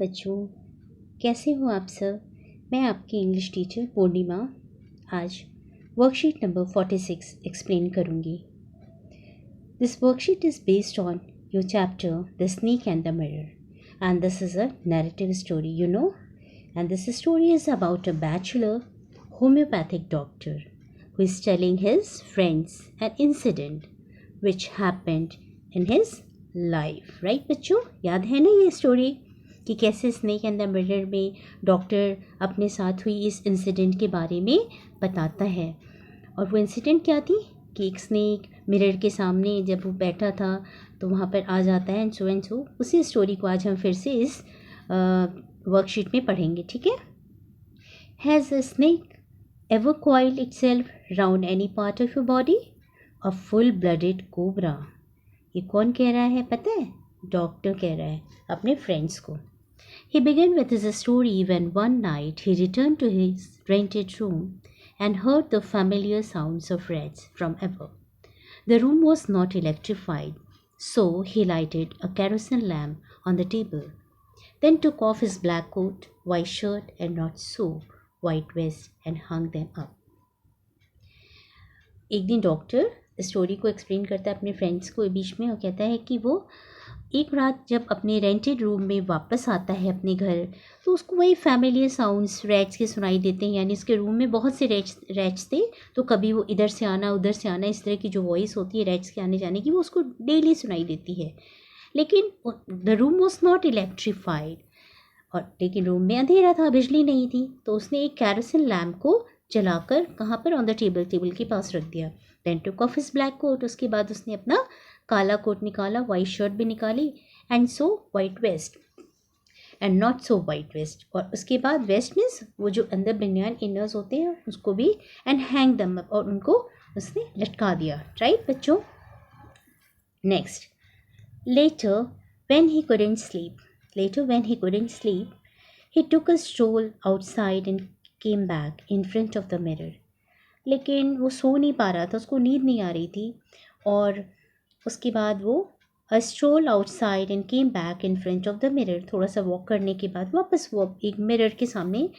बच्चों, कैसे हो आप सब। मैं आपकी इंग्लिश टीचर पूर्णिमा आज वर्कशीट नंबर 46 एक्सप्लेन करूँगी। This worksheet is based on your chapter the snake and the mirror and this is a narrative story and this story is about a bachelor homeopathic doctor who is telling his friends an incident which happened in his life. Right बच्चों, याद है ना ये story कि कैसे snake and the mirror में doctor अपने साथ हुई इस इंसिडेंट के बारे में बताता है। और वो इंसिडेंट क्या थी कि एक स्नेक मिरर के सामने जब वो बैठा था तो वहाँ पर आ जाता है एंड सो उसी स्टोरी को आज हम फिर से इस वर्कशीट में पढ़ेंगे, ठीक है। Has a snake ever coiled itself round any part of your body? A full-blooded cobra. ये कौन कह रहा है पता है? डॉक्टर कह रहा है अपने फ्रेंड्स को। He began with his story when one night he returned to his rented room and heard the familiar sounds of rats from above. The room was not electrified, so he lighted a kerosene lamp on the table, then took off his black coat, white shirt and not so white vest and hung them up. एक दिन doctor story को explain करता है अपने friends को बीच में और कहता है कि वो एक रात जब अपने रेंटेड रूम में वापस आता है अपने घर तो उसको वही फैमिलियर साउंड्स रैट्स के सुनाई देते हैं। यानी इसके रूम में बहुत से रैट्स थे तो कभी वो इधर से आना उधर से आना, इस तरह की जो वॉइस होती है रैट्स के आने जाने की वो उसको डेली सुनाई देती है। लेकिन the room was not electrified, और लेकिन रूम में अंधेरा था, बिजली नहीं थी। तो उसने एक कैरोसिन लैम्प को जलाकर कहाँ पर, ऑन द टेबल के पास रख दिया। Then took off his black coat, उसके बाद उसने अपना काला कोट निकाला, वाइट शर्ट भी निकाली and so white vest and not so white vest, और उसके बाद वेस्ट मीन्स वो जो अंदर बनियान इनर्स होते हैं उसको भी, एंड हैंग दम अप, और उनको उसने लटका दिया। राइट बच्चों। Next, later when he couldn't sleep he took a stroll outside and came back in front of the mirror. लेकिन वो सो नहीं पा रहा था, उसको नींद नहीं आ रही थी, और उसके बाद वो a stroll outside and came back in front of the mirror, थोड़ा सा वॉक करने के बाद वापस वो एक मिरर के सामने,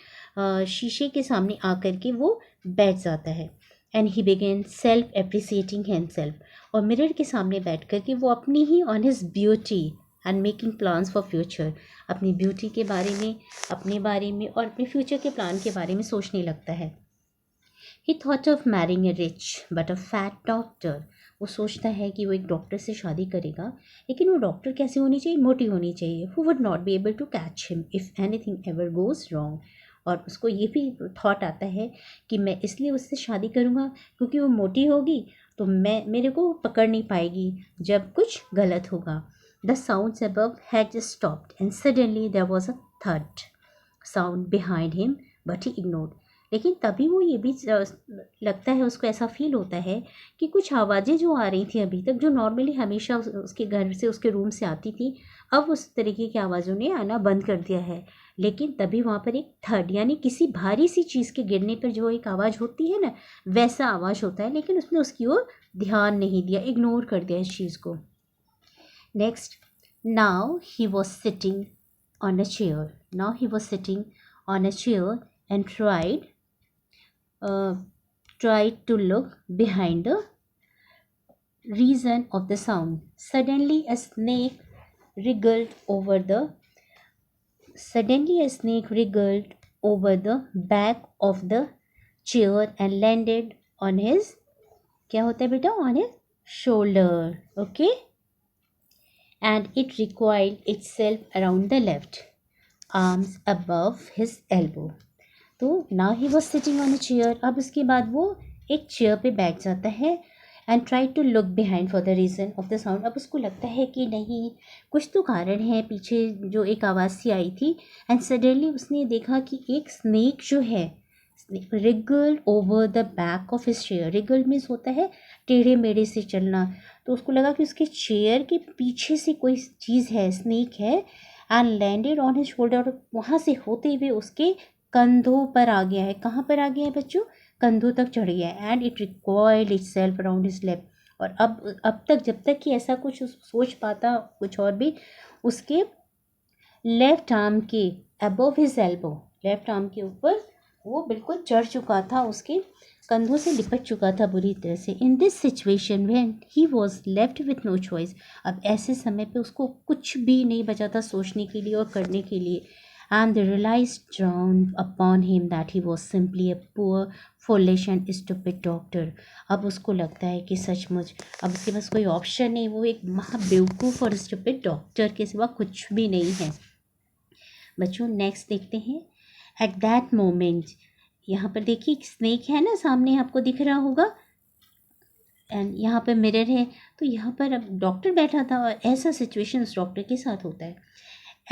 शीशे के सामने आकर के वो बैठ जाता है। And he begin self appreciating himself, और मिरर के सामने बैठ कर के वो अपनी ही on his beauty and making plans for future, अपनी ब्यूटी के बारे में, अपने बारे में और अपने फ्यूचर के प्लान के बारे में सोचने लगता है। ही thought of marrying A rich but a fat doctor, वो सोचता है कि वो एक डॉक्टर से शादी करेगा, लेकिन वो डॉक्टर कैसे होनी चाहिए, मोटी होनी चाहिए, who would not be able to catch him if anything ever goes wrong. और उसको ये भी थॉट आता है कि मैं इसलिए उससे शादी करूँगा क्योंकि वो मोटी होगी तो मेरे को पकड़ नहीं पाएगी जब कुछ गलत होगा। The sounds above had just stopped and suddenly there was a third sound behind him but he ignored. लेकिन तभी वो ये भी लगता है, उसको ऐसा फील होता है कि कुछ आवाज़ें जो आ रही थी अभी तक, जो नॉर्मली हमेशा उसके घर से, उसके रूम से आती थी, अब उस तरीके की आवाज़ों ने आना बंद कर दिया है। लेकिन तभी वहाँ पर एक थर्ड, यानी किसी भारी सी चीज़ के गिरने पर जो एक आवाज़ होती है ना, वैसा आवाज़ होता है, लेकिन उसने उसकी ओर ध्यान नहीं दिया, इग्नोर कर दिया इस चीज़ को। Next, now he was sitting on a chair and tried to look behind the reason of the sound. Suddenly a snake wriggled over the back of the chair and landed on his, क्या होता है बेटा, on his shoulder. Okay, and it recoiled itself around the left, arms above his elbow. तो ना he was sitting on a chair, अब उसके बाद वो एक चेयर पे बैठ जाता है and try to look behind for the reason of the sound. अब उसको लगता है कि नहीं, कुछ तो कारण है, पीछे जो एक आवाज़ सी आई थी। एंड सडनली उसने देखा कि एक स्नेक जो है रिगल्ड over the back of his chair. रिगल्ड means होता है टेढ़े मेढ़े से चलना, तो उसको लगा कि उसके चेयर के पीछे से कोई चीज़ है, स्नेक है, and landed on his shoulder, और वहाँ से होते हुए उसके कंधों पर आ गया है। कहाँ पर आ गया है बच्चों, कंधों तक चढ़ गया है। And it recoiled itself around his leg, और अब तक जब तक कि ऐसा कुछ सोच पाता कुछ और भी, उसके लेफ्ट आर्म के above his elbow, left arm के ऊपर वो बिल्कुल चढ़ चुका था, उसके कंधों से लिपट चुका था बुरी तरह से। In this situation when he was left with no choice, अब ऐसे समय पे उसको कुछ भी नहीं बचा था सोचने के लिए और करने के लिए। And the realise drown upon him that he was simply a poor foolish and stupid doctor. अब उसको लगता है कि सचमुच अब उसके पास कोई ऑप्शन नहीं, वो एक महा बेवकूफ़ और स्टूपिड डॉक्टर के सिवा कुछ भी नहीं है। बच्चों नेक्स्ट देखते हैं। एट दैट मोमेंट, यहाँ पर देखिए स्नेक है ना सामने आपको दिख रहा होगा, एंड यहाँ पर मिरर है, तो यहाँ पर अब डॉक्टर बैठा था और ऐसा सिचुएशन उस डॉक्टर के साथ होता है।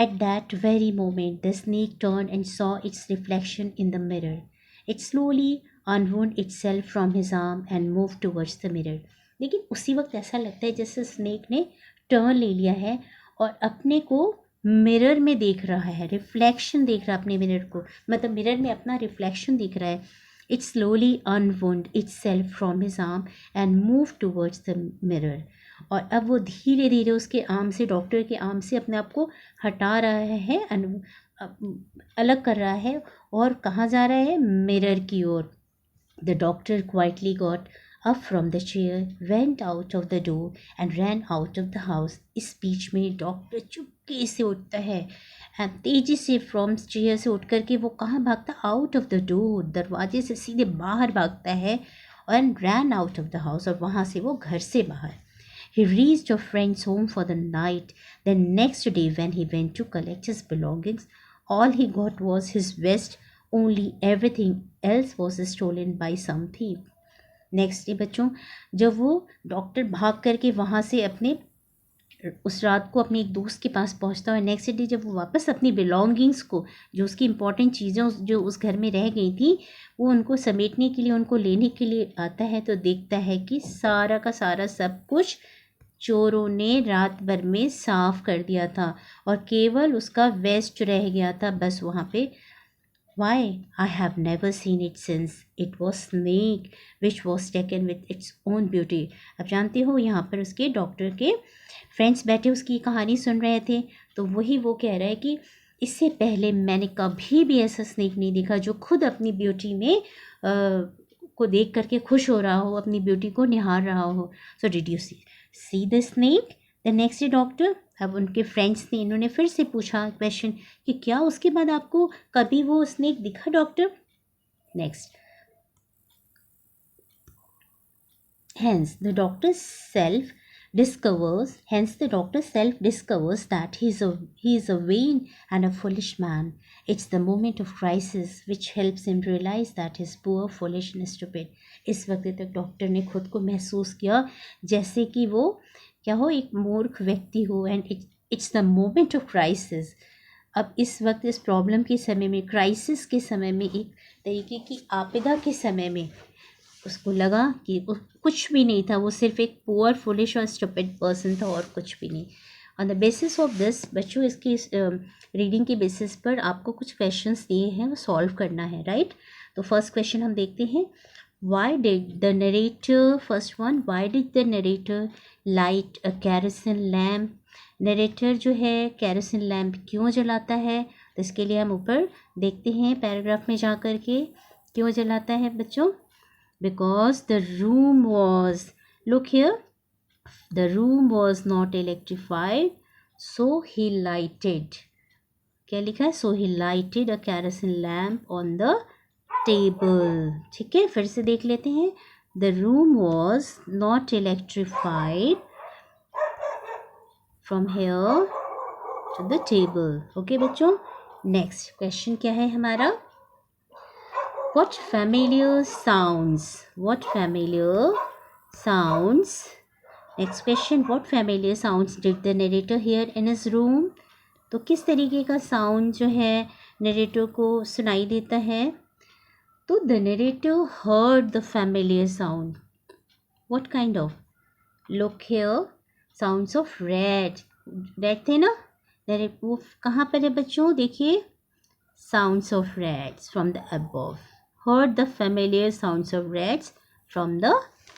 At that very moment the snake turn and saw its reflection in the mirror. It slowly unwound itself from his arm and move towards the mirror. लेकिन उसी वक्त ऐसा लगता है जैसे स्नेक ने टर्न ले लिया है और अपने को मिरर में देख रहा है, रिफ्लेक्शन देख रहा है अपने मिरर को, मतलब मिरर में अपना रिफ्लेक्शन दिख रहा है। It slowly unwound itself from his arm and move towards the mirror. और अब वो धीरे धीरे उसके आर्म से, डॉक्टर के आर्म से अपने आप को हटा रहा है, अलग कर रहा है, और कहाँ जा रहा है, मिरर की ओर। The doctor quietly got up from the chair, went out of the door and ran out of the house। इस बीच में डॉक्टर चुपके से उठता है एंड तेजी से फ्रॉम चेयर से उठ करके वो कहाँ भागता, आउट ऑफ द डोर, दरवाजे से सीधे बाहर भागता है, and ran out of the house, और वहाँ से वो घर से बाहर। He reached a friend's home for the night. The next day when he went to collect his belongings, all he got was his vest, only everything else was stolen by some thief। Next day बच्चों, जब वो doctor भाग करके वहाँ से अपने उस रात को अपने एक दोस्त के पास पहुँचता है, नेक्स्ट डे जब वो वापस अपनी बिलोंगिंग्स को, जो उसकी इंपॉर्टेंट चीज़ें जो उस घर में रह गई थी, वो उनको समेटने के लिए, उनको लेने के लिए आता है, तो देखता है कि सारा का सारा सब कुछ चोरों ने रात भर में साफ कर दिया था और केवल उसका वेस्ट रह गया था बस वहाँ पे। Why? I have never seen it since it was snake which was taken with its own beauty। अब जानते हो यहाँ पर उसके डॉक्टर के फ्रेंड्स बैठे उसकी कहानी सुन रहे थे, तो वही वो कह रहा है कि इससे पहले मैंने कभी भी ऐसा स्नेक नहीं देखा जो खुद अपनी ब्यूटी में को देख करके खुश हो रहा हो, अपनी ब्यूटी को निहार रहा हो। So did you see the snake the next day doctor. अब उनके फ्रेंड्स ने, इन्होंने फिर से पूछा क्वेश्चन कि क्या उसके बाद आपको कभी वो स्नेक दिखा doctor. Next, hence the doctor self discovers that he is a vain and a foolish man। It's the moment of crisis which helps him realize that he's poor, foolish and stupid। इस वक्त तक doctor ने खुद को महसूस किया जैसे कि वो क्या हो, एक मूर्ख व्यक्ति हो, and it's the moment of crisis. अब इस वक्त इस प्रॉब्लम के समय में, क्राइसिस के समय में, एक तरीके की आपदा के समय में उसको लगा कि वो कुछ भी नहीं था, वो सिर्फ एक पुअर, फुलिश और स्टूपिड पर्सन था और कुछ भी नहीं। On the basis of this बच्चों, इसकी रीडिंग के बेसिस पर आपको कुछ क्वेश्चंस दिए हैं, वो सॉल्व करना है, राइट। तो फर्स्ट क्वेश्चन हम देखते हैं। Why did the narrator, first one, why did the narrator light a kerosene lamp. Narrator जो है कैरोसिन लैम्प क्यों जलाता है, तो इसके लिए हम ऊपर देखते हैं पैराग्राफ में जा कर के क्यों जलाता है बच्चों। Because the room was, look here, the room was not electrified, so he lighted, क्या लिखा है, so he lighted a kerosene lamp on the table। ठीक है, फिर से देख लेते हैं। The room was not electrified from here to the table। Okay बच्चों, नेक्स्ट क्वेश्चन क्या है हमारा। What familiar sounds? What familiar sounds? Next question. What familiar sounds did the narrator hear in his room? तो किस तरीके का sound जो है नरेटर को सुनाई देता है। तो the narrator heard the familiar sound. What kind of? Look here. Sounds of rat. rat थे ना, वो कहाँ पर है बच्चों, देखिए, sounds of rats from the above। Heard the familiar sounds of rats from the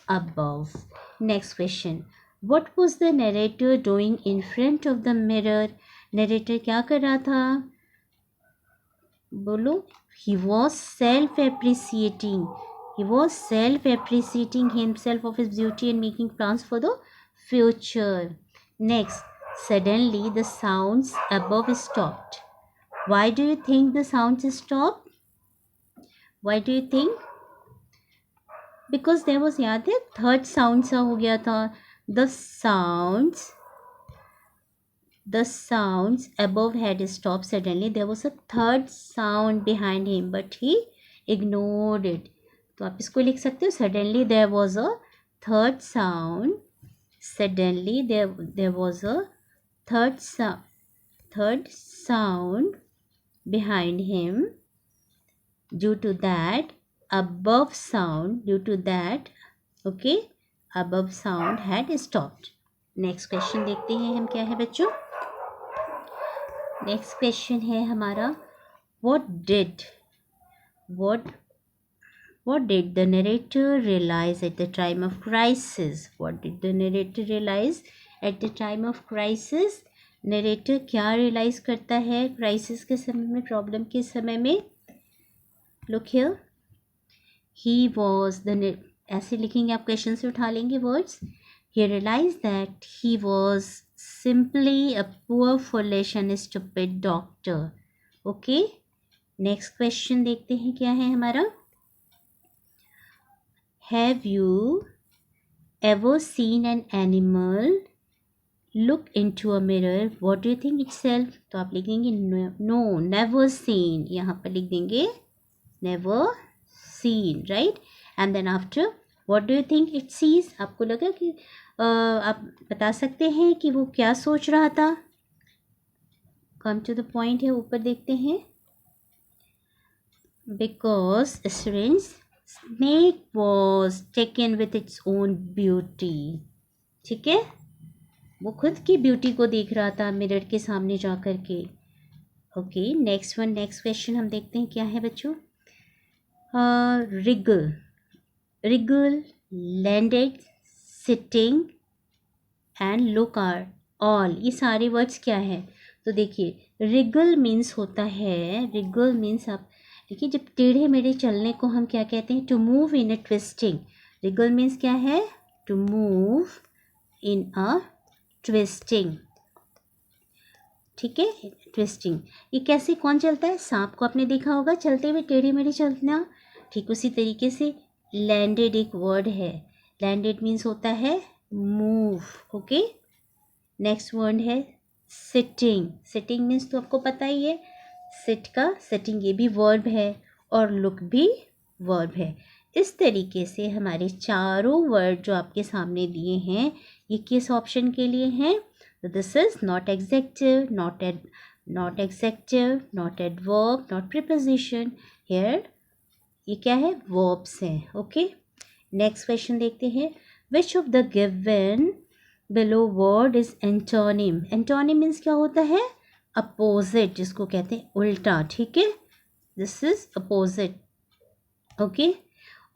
above। Next question. What was the narrator doing in front of the mirror? Narrator क्या कर रहा था, बोलो। He was self appreciating, he was self appreciating himself of his beauty and making plans for the future. Next, suddenly the sounds above stopped. Why do you think the sounds stopped? Why do you think? Because there was, याद है, third sound सा हो गया था. the sounds the sounds above had stopped. Suddenly there was a third sound behind him, but he ignored it. तो आप इसको लिख सकते हो, suddenly there was a third sound. Suddenly there was a third sound behind him. Due to that above sound had stopped. Next question देखते हैं हम क्या है बच्चों. नेक्स्ट क्वेश्चन है हमारा, what did the narrator realize at the time of crisis? What did the narrator realize at the time of crisis? Narrator क्या realise करता है क्राइसिस के समय में, प्रॉब्लम के समय में. Look here, he was the, ऐसे लिखेंगे आप, क्वेश्चन से उठा लेंगे words. He realized that he was simply a poor, foolish and stupid doctor. Okay? Next question देखते हैं क्या है हमारा. Have you ever seen an animal look into a mirror? What do you think itself? तो आप लिखेंगे no, never seen. यहाँ पर लिख देंगे never seen, right? And then after, what do you think it sees? आपको लगा कि आप बता सकते हैं कि वो क्या सोच रहा था. कम टू द पॉइंट है, ऊपर देखते हैं. Because students, snake was taken with its own beauty. ठीक है, वो खुद की ब्यूटी को देख रहा था मिरर के सामने जा कर के. ओके, नेक्स्ट क्वेश्चन हम देखते हैं क्या है बच्चों. Wriggle landed, sitting and look are all, ये सारे वर्ड्स क्या है. तो देखिए, रिगल मीन्स होता है, रिगल मीन्स आप देखिए, जब टेढ़े मेढ़े चलने को हम क्या कहते हैं, to move in a twisting. Wriggle means क्या है, to move in a twisting. ठीक है, ट्विस्टिंग. ये कैसे, कौन चलता है, सांप को आपने देखा होगा चलते हुए टेढ़े मेढ़े चलना. ठीक उसी तरीके से लैंडेड एक वर्ड है. लैंडेड मीन्स होता है मूव. ओके, नेक्स्ट वर्ड है सिटिंग. सिटिंग मीन्स तो आपको पता ही है, सिट का सिटिंग, ये भी वर्ब है और लुक भी वर्ब है. इस तरीके से हमारे चारों वर्ड जो आपके सामने दिए हैं, ये किस ऑप्शन के लिए हैं. तो this is not executive, not executive, not adverb, not preposition. Here ये क्या है, वर्ब्स हैं. ओके, नेक्स्ट क्वेश्चन देखते हैं. Which of the given below word is antonym. Antonym means क्या होता है, अपोजिट, जिसको कहते हैं उल्टा. ठीक है, दिस इज अपोजिट. ओके,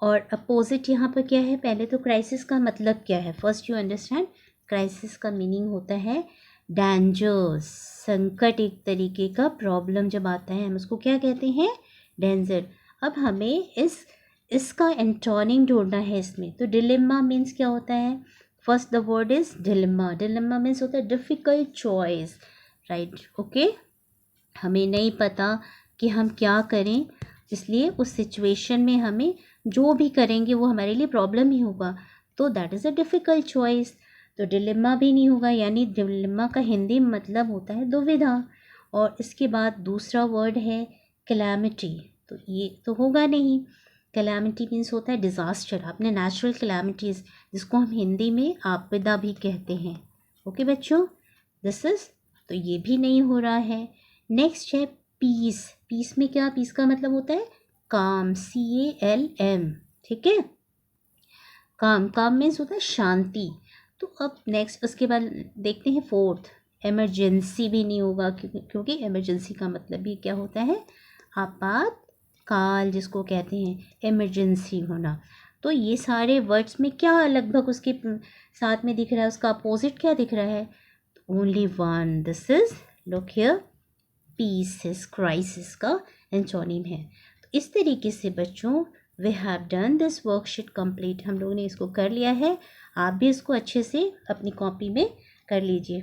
और अपोजिट यहाँ पर क्या है, पहले तो क्राइसिस का मतलब क्या है, फर्स्ट यू अंडरस्टैंड. क्राइसिस का मीनिंग होता है डेंजर, संकट, एक तरीके का प्रॉब्लम जब आता है हम उसको क्या कहते हैं, डेंजर. अब हमें इसका एंटोनिम ढूंढना है इसमें. तो डिलेमा मीन्स क्या होता है, first the word is dilemma. Dilemma means होता है डिफ़िकल्ट चॉइस, राइट. ओके, हमें नहीं पता कि हम क्या करें, इसलिए उस सिचुएशन में हमें जो भी करेंगे वो हमारे लिए प्रॉब्लम ही होगा. तो that is a difficult choice. तो डिलेमा भी नहीं होगा, यानी डिलेमा का हिंदी मतलब होता है दुविधा. और इसके बाद दूसरा वर्ड है कैलामिटी. तो ये तो होगा नहीं. कैलामिटी मीन्स होता है डिज़ास्टर, अपने नेचुरल कैलामिटीज़, जिसको हम हिंदी में आपदा भी कहते हैं. ओके बच्चों, दिस इज़, तो ये भी नहीं हो रहा है. नेक्स्ट है पीस. पीस में क्या, पीस का मतलब होता है काम, CALM. ठीक है, काम मीन्स होता है शांति. तो अब नेक्स्ट उसके बाद देखते हैं फोर्थ, इमरजेंसी भी नहीं होगा, क्योंकि इमरजेंसी का मतलब भी क्या होता है, आपातकाल, जिसको कहते हैं इमरजेंसी होना. तो ये सारे वर्ड्स में क्या लगभग उसके साथ में दिख रहा है, उसका अपोजिट क्या दिख रहा है, only one, this is look here, peace is crisis का एंटोनिम है। तो इस तरीके से बच्चों we have done this worksheet complete, हम लोगों ने इसको कर लिया है। आप भी इसको अच्छे से अपनी कॉपी में कर लीजिए।